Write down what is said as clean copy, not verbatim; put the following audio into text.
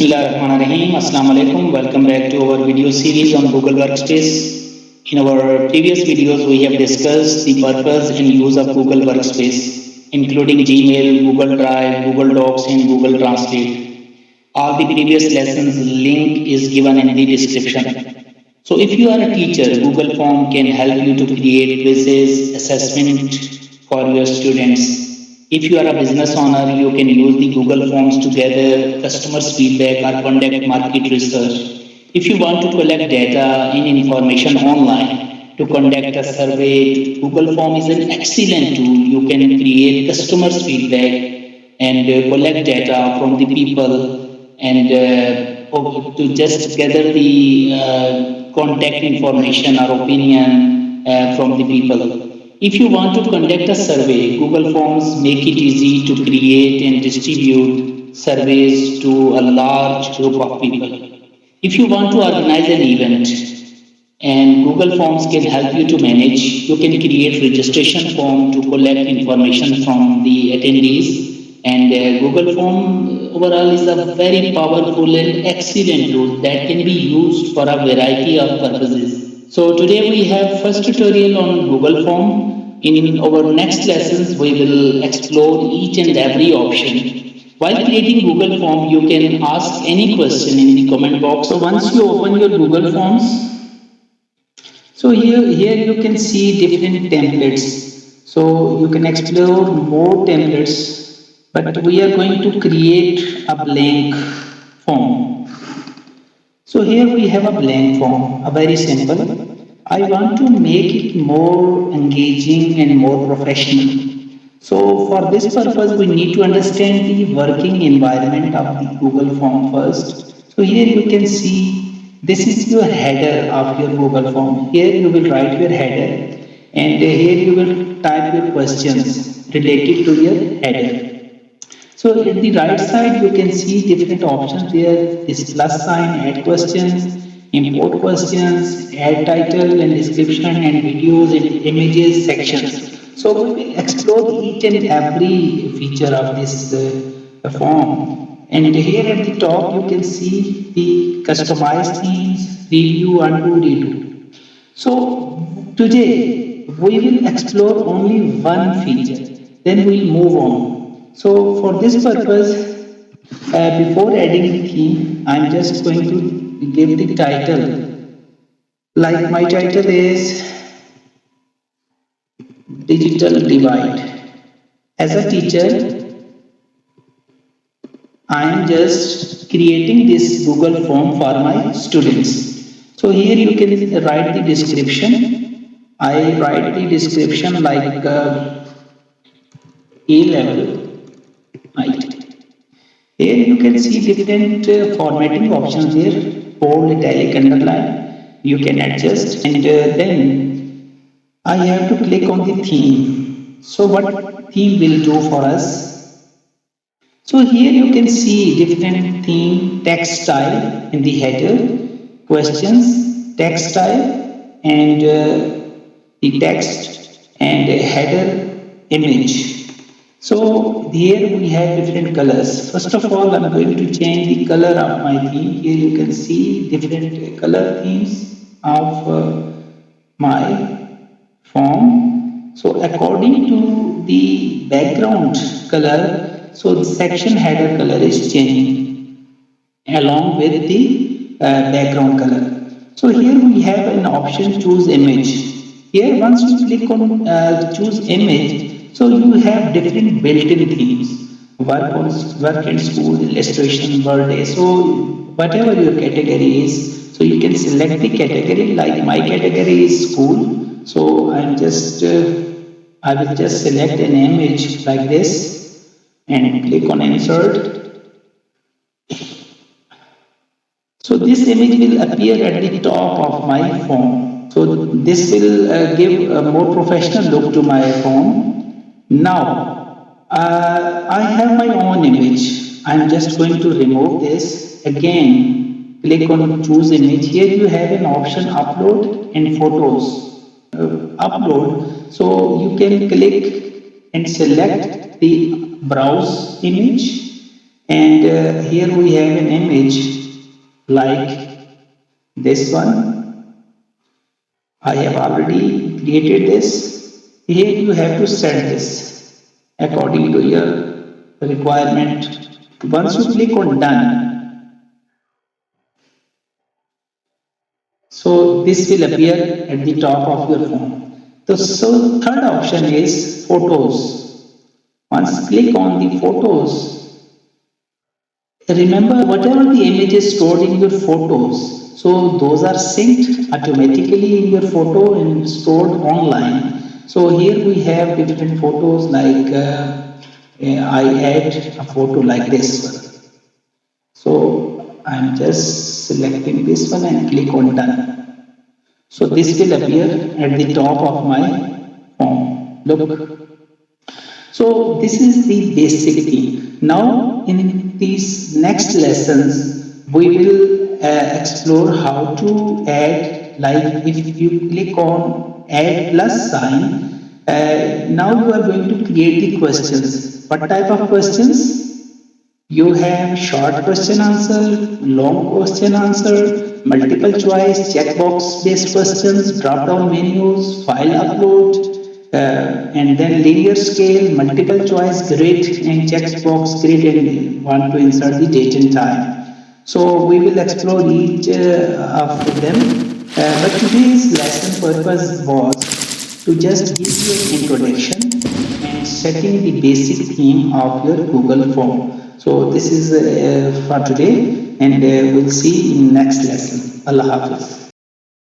Bismillahirrahmanirrahim. Assalamu alaikum. Welcome back to our video series on Google Workspace. In our previous videos, we have discussed the purpose and use of Google Workspace, including Gmail, Google Drive, Google Docs, and Google Translate. All the previous lessons link is given in the description. So if you are a teacher, Google Form can help you to create quizzes, assessment for your students. If you are a business owner, you can use the Google Forms to gather customers' feedback or conduct market research. If you want to collect data and information online to conduct a survey, Google Form is an excellent tool. You can create customers' feedback and collect data from the people and to just gather the contact information or opinion from the people. If you want to conduct a survey, Google Forms make it easy to create and distribute surveys to a large group of people. If you want to organize an event, and Google Forms can help you to manage, you can create registration form to collect information from the attendees. And Google Form overall is a very powerful and excellent tool that can be used for a variety of purposes. So today we have first tutorial on Google Form. In our next lessons, we will explore each and every option. While creating Google Form, you can ask any question in the comment box. So once you open your Google Forms, so here you can see different templates. So you can explore more templates, but we are going to create a blank form. So here we have a blank form, a very simple. I want to make it more engaging and more professional. So for this purpose, we need to understand the working environment of the Google form first. So here you can see this is your header of your Google form. Here you will write your header and here you will type your questions related to your header. So at the right side, you can see different options. There is plus sign, add questions, import questions, add title and description and videos and images sections. So we will explore each and every feature of this form. And here at the top, you can see the customized themes, review, undo, redo. So today we will explore only one feature, then we'll move on. So for this purpose, before adding the theme, I'm just going to give the title. Like my title is Digital Divide. As a teacher, I am just creating this Google form for my students. So here you can write the description. I write the description like A level height. Here you can see different formatting options here, bold, italic, underline. You can adjust and then I have to click on the theme. So what theme will do for us? So here you can see different theme, text style in the header, questions, text style and the text and header image. So here we have different colors. First of all, I'm going to change the color of my theme. Here you can see different color themes of my form. So according to the background color, so the section header color is changing along with the background color. So here we have an option choose image. Here once you click on choose image, so you have different built-in themes, work and school, illustration, birthday. So whatever your category is, so you can select the category. Like my category is school, so I will just select an image like this and click on insert. So this image will appear at the top of my form. So this will give a more professional look to my form. Now, I have my own image. I'm just going to remove this. Again, click on choose image. Here you have an option upload and photos. Upload. So you can click and select the browse image And here we have an image like this one. I have already created this. Here you have to set this according to your requirement. Once you click on done, so this will appear at the top of your phone. So third option is photos. Once click on the photos, remember whatever the image is stored in your photos, so those are synced automatically in your photo and stored online. So here we have different photos like I add a photo like this one. So I'm just selecting this one and click on done. So this will appear at the top of my form. Look. So this is the basic thing. Now in these next lessons, we will explore how to add, like if you click on add plus sign, now you are going to create the questions. What type of questions? You have short question answer, long question answer, multiple choice, checkbox based questions, drop down menus, file upload, and then linear scale, multiple choice grid, and checkbox grid, and want to insert the date and time. So we will explore each of them. But today's lesson purpose was to just give you an introduction and setting the basic theme of your Google form. So this is for today, and we'll see in next lesson. Allah Hafiz.